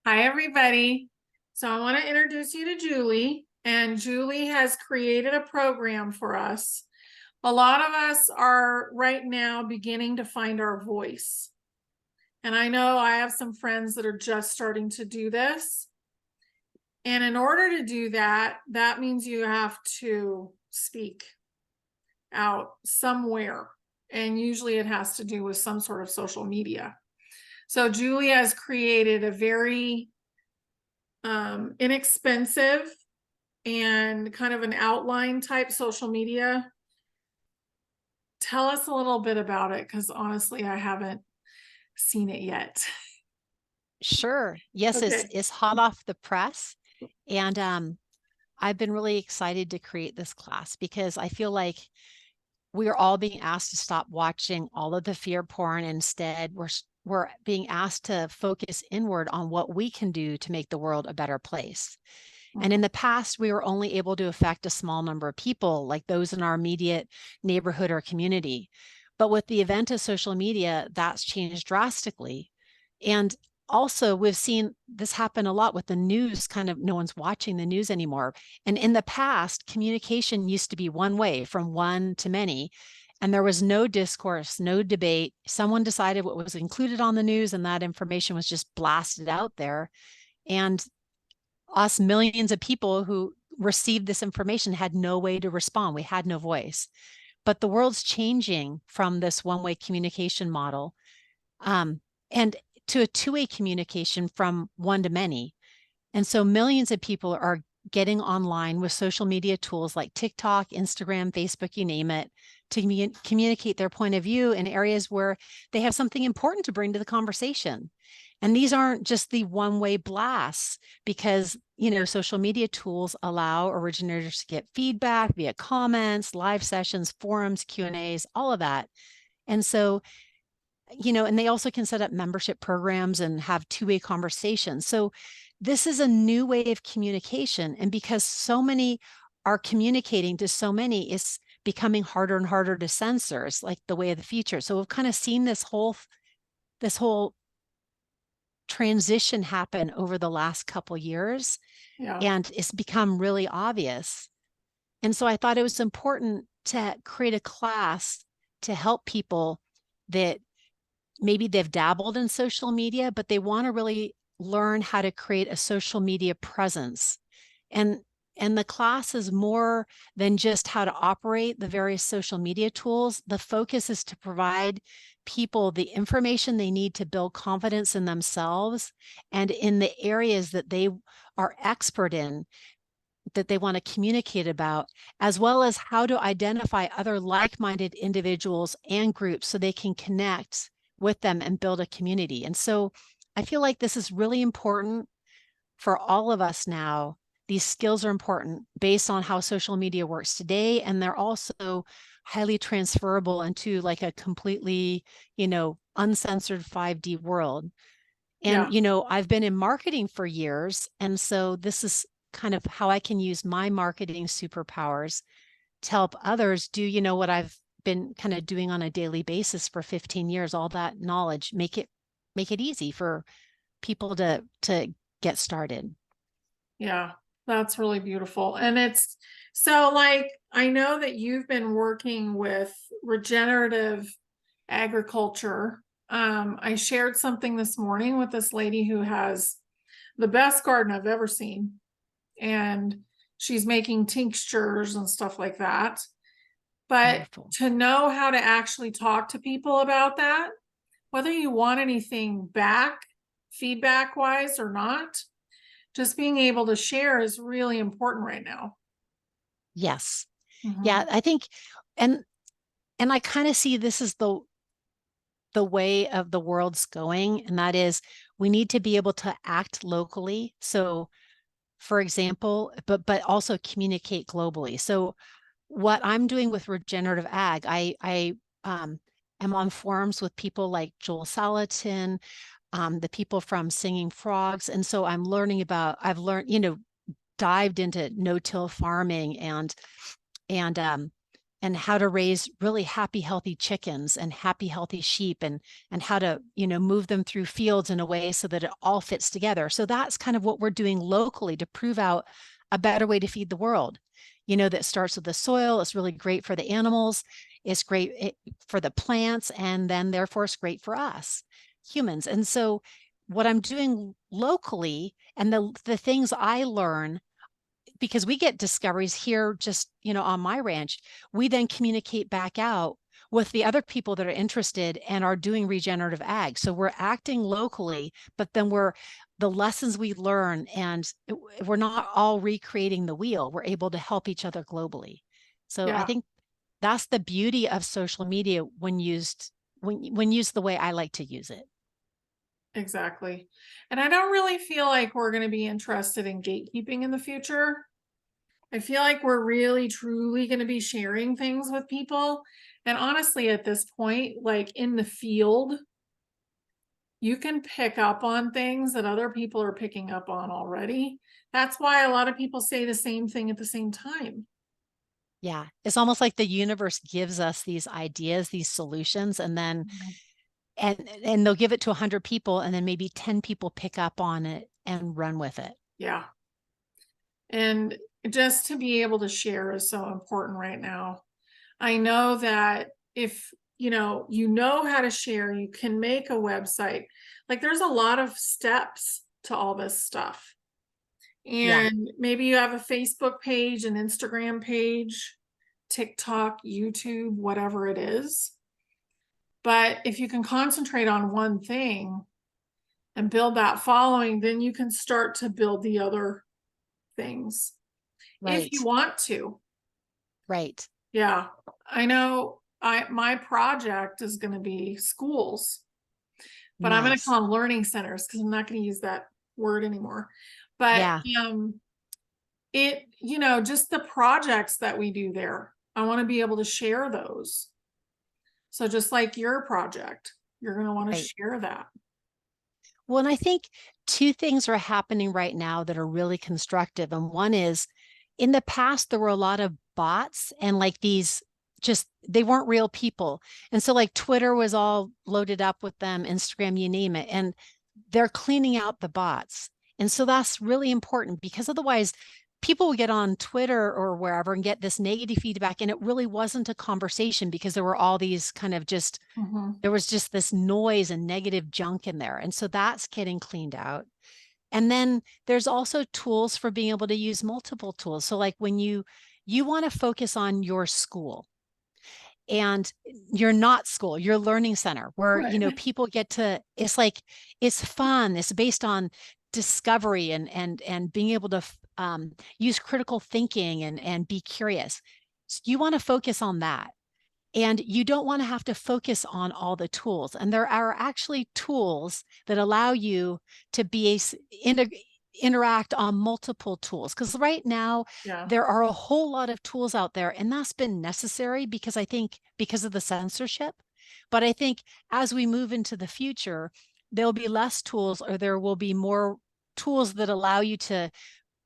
Hi, everybody. So I want to introduce you to Julie, and Julie has created a program for us. A lot of us are right now beginning to find our voice. And I know I have some friends that are just starting to do this. And in order to do that, that means you have to speak out somewhere. And usually it has to do with some sort of social media. So Julie has created a very inexpensive and kind of an outline type social media. Tell us a little bit about it, because honestly, I haven't seen it yet. Sure. Yes, Okay. it's hot off the press. And I've been really excited to create this class because I feel like we are all being asked to stop watching all of the fear porn. Instead, we're being asked to focus inward on what we can do to make the world a better place. And in Mhm. the past, we were only able to affect a small number of people, like those in our immediate neighborhood or community. But with the advent of social media, that's changed drastically. And also, we've seen this happen a lot with the news. Kind of no one's watching the news anymore. And in the past, communication used to be one way, from one to many. And there was no discourse, no debate. Someone decided what was included on the news, and that information was just blasted out there. And us millions of people who received this information had no way to respond. We had no voice. But the world's changing from this one-way communication model and to a two-way communication from one to many. And so millions of people are getting online with social media tools like TikTok, Instagram, Facebook, you name it, to communicate their point of view in areas where they have something important to bring to the conversation. And these aren't just the one-way blasts because, social media tools allow originators to get feedback via comments, live sessions, forums, Q&As, all of that. And so, and they also can set up membership programs and have two-way conversations. So this is a new way of communication. And because so many are communicating to so many, it's becoming harder and harder to censor. It's like the way of the future. So we've kind of seen this whole transition happen over the last couple years, Yeah. and it's become really obvious. And so I thought it was important to create a class to help people that maybe they've dabbled in social media, but they want to really learn how to create a social media presence. And and the class is more than just how to operate the various social media tools. The focus is to provide people the information they need to build confidence in themselves and in the areas that they are expert in, that they want to communicate about, as well as how to identify other like-minded individuals and groups so they can connect with them and build a community. And so I feel like this is really important for all of us now. These skills are important based on how social media works today, and they're also highly transferable into like a completely, uncensored 5D world. And, Yeah. I've been in marketing for years. And so this is kind of how I can use my marketing superpowers to help others do, what I've been kind of doing on a daily basis for 15 years, all that knowledge, make it easy for people to get started. Yeah. That's really beautiful. And it's so, like, I know that you've been working with regenerative agriculture. I shared something this morning with this lady who has the best garden I've ever seen. And she's making tinctures and stuff like that. But Wonderful. to know how to actually talk to people about that, whether you want anything back, feedback wise or not, just being able to share is really important right now. Yes. Yeah, Mhm. I think and and I kind of see this as the way of the world's going, and that is we need to be able to act locally. So for example, but also communicate globally. So what I'm doing with regenerative ag, I am on forums with people like Joel Salatin, the people from Singing Frogs, and so I've learned, dived into no-till farming and and how to raise really happy, healthy chickens and happy, healthy sheep, and how to, move them through fields in a way so that it all fits together. So that's kind of what we're doing locally to prove out a better way to feed the world. That starts with the soil. It's really great for the animals. It's great for the plants, and then therefore it's great for us humans. And so what I'm doing locally, and the things I learn, because we get discoveries here just, on my ranch, we then communicate back out with the other people that are interested and are doing regenerative ag. So we're acting locally, but then the lessons we learn, and we're not all recreating the wheel. We're able to help each other globally. So I Yeah, think that's the beauty of social media when used the way I like to use it. exactly. And I don't really feel like we're going to be interested in gatekeeping in the future. I feel like we're really truly going to be sharing things with people. And honestly, at this point, like in the field, you can pick up on things that other people are picking up on already. That's why a lot of people say the same thing at the same time. Yeah. It's almost like the universe gives us these ideas, these solutions, and then Mhm. and they'll give it to 100 people, and then maybe 10 people pick up on it and run with it. Yeah. And just to be able to share is so important right now. I know that if you know how to share, you can make a website. Like there's a lot of steps to all this stuff. Yeah. And maybe you have a Facebook page, an Instagram page, TikTok, YouTube, whatever it is. But if you can concentrate on one thing and build that following, then you can start to build the other things if Right. you want to. Right. Yeah. I know my project is going to be schools, but I'm going to Nice. call them learning centers because I'm not going to use that word anymore. But Yeah. just the projects that we do there, I want to be able to share those. So just like your project, you're going to want to Right. share that. Well, and I think two things are happening right now that are really constructive. And one is, in the past, there were a lot of bots and like these just, they weren't real people. And so like Twitter was all loaded up with them, Instagram, you name it. And they're cleaning out the bots. And so that's really important, because otherwise people would get on Twitter or wherever and get this negative feedback. And it really wasn't a conversation, because there were all these kind of just, Mhm. there was just this noise and negative junk in there. And so that's getting cleaned out. And then there's also tools for being able to use multiple tools. So like when you want to focus on your school, and you're not school, your learning center, where Right. people get to, it's like, it's fun, it's based on discovery and being able to use critical thinking and be curious. So you want to focus on that, and you don't want to have to focus on all the tools. And there are actually tools that allow you to interact on multiple tools. Because right now, Yeah. there are a whole lot of tools out there, and that's been necessary because I think because of the censorship. But I think as we move into the future, there'll be less tools, or there will be more tools that allow you to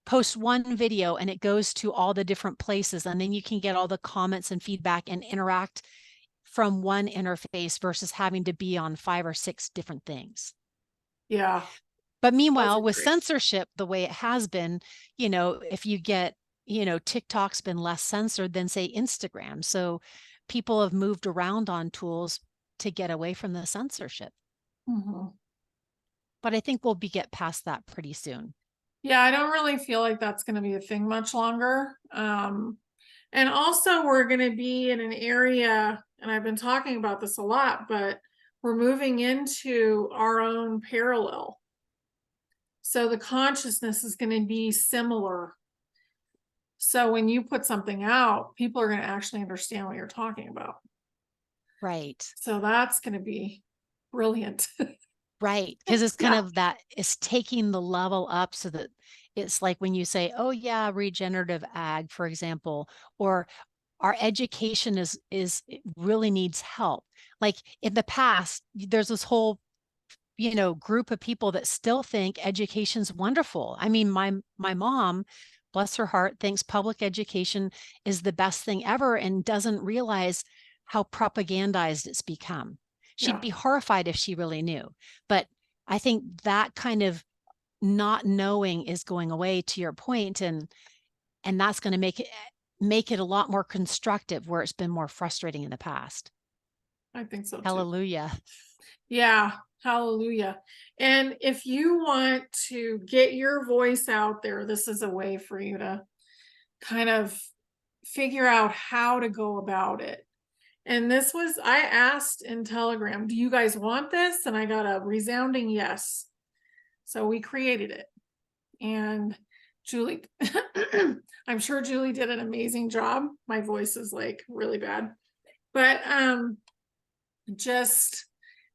post one video and it goes to all the different places, and then you can get all the comments and feedback and interact from one interface versus having to be on 5 or 6 different things. Yeah. But Those meanwhile, are with great. censorship the way it has been, if you get, TikTok's been less censored than say Instagram. So people have moved around on tools to get away from the censorship. Mhm. But I think we'll get past that pretty soon. Yeah, I don't really feel like that's going to be a thing much longer. And also we're going to be in an area, and I've been talking about this a lot, but we're moving into our own parallel. So the consciousness is going to be similar. So when you put something out, people are going to actually understand what you're talking about. Right. So that's going to be brilliant. Right. Because it's kind Yeah. of that, it's taking the level up so that it's like when you say, oh yeah, regenerative ag, for example, or our education is it really needs help. Like in the past, there's this whole, group of people that still think education's wonderful. I mean, my mom bless her heart, thinks public education is the best thing ever and doesn't realize how propagandized it's become. She'd Yeah. be horrified if she really knew. But I think that kind of not knowing is going away, to your point, and that's going to make it a lot more constructive where it's been more frustrating in the past. I think so too. Hallelujah. Yeah, hallelujah. And if you want to get your voice out there, this is a way for you to kind of figure out how to go about it. And this was, I asked in Telegram, do you guys want this? And I got a resounding yes. So we created it. And Julie, I'm sure Julie did an amazing job. My voice is like really bad, but just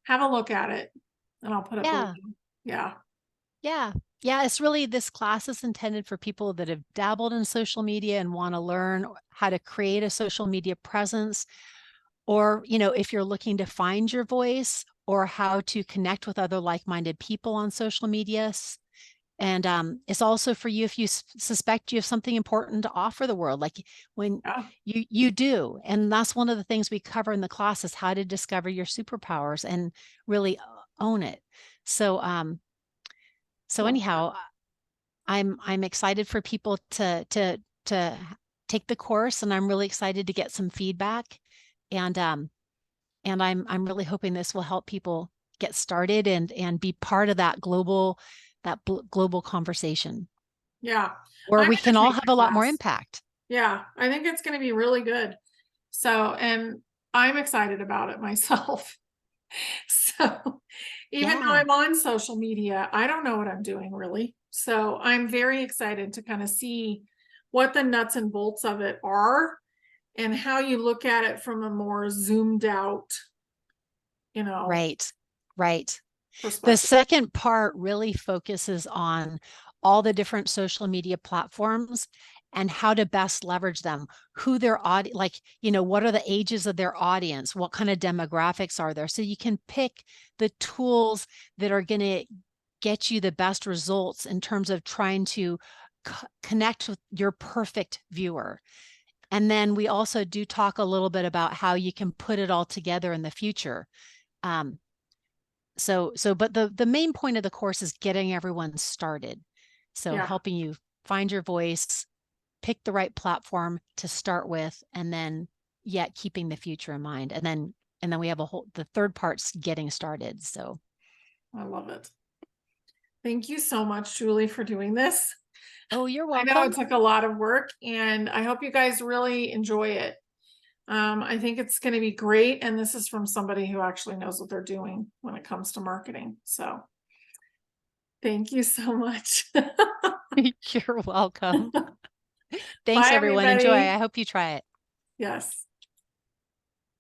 have a look at it and I'll put it below. Yeah. Yeah. Yeah. It's really, this class is intended for people that have dabbled in social media and want to learn how to create a social media presence. Or, you know, if you're looking to find your voice, or how to connect with other like-minded people on social media. And it's also for you if you suspect you have something important to offer the world, like when you do. And that's one of the things we cover in the class, is how to discover your superpowers and really own it. So anyhow, I'm excited for people to take the course, and I'm really excited to get some feedback. And I'm really hoping this will help people get started and be part of that global conversation. Yeah. Where I'm we gonna can all take have the a lot more class. impact. Yeah, I think it's going to be really good. So, and I'm excited about it myself. So, even though Yeah. I'm on social media, I don't know what I'm doing really. So, I'm very excited to kind of see what the nuts and bolts of it are and how you look at it from a more zoomed out, you know, Right. Right. The perspective. second part really focuses on all the different social media platforms and how to best leverage them, who their audience, like, you know, what are the ages of their audience? What kind of demographics are there? So you can pick the tools that are going to get you the best results in terms of trying to connect with your perfect viewer. And then we also do talk a little bit about how you can put it all together in the future. But the main point of the course is getting everyone started. So helping you find your voice, pick the right platform to start with, and then yet keeping the future in mind. And then we have the third part's getting started. So I love it. Thank you so much, Julie, for doing this. Oh, you're I welcome. know it took a lot of work, and I hope you guys really enjoy it. I think it's going to be great. And this is from somebody who actually knows what they're doing when it comes to marketing. So thank you so much. You're welcome. Thanks, Bye, everyone. Enjoy. everybody. I hope you try it. Yes.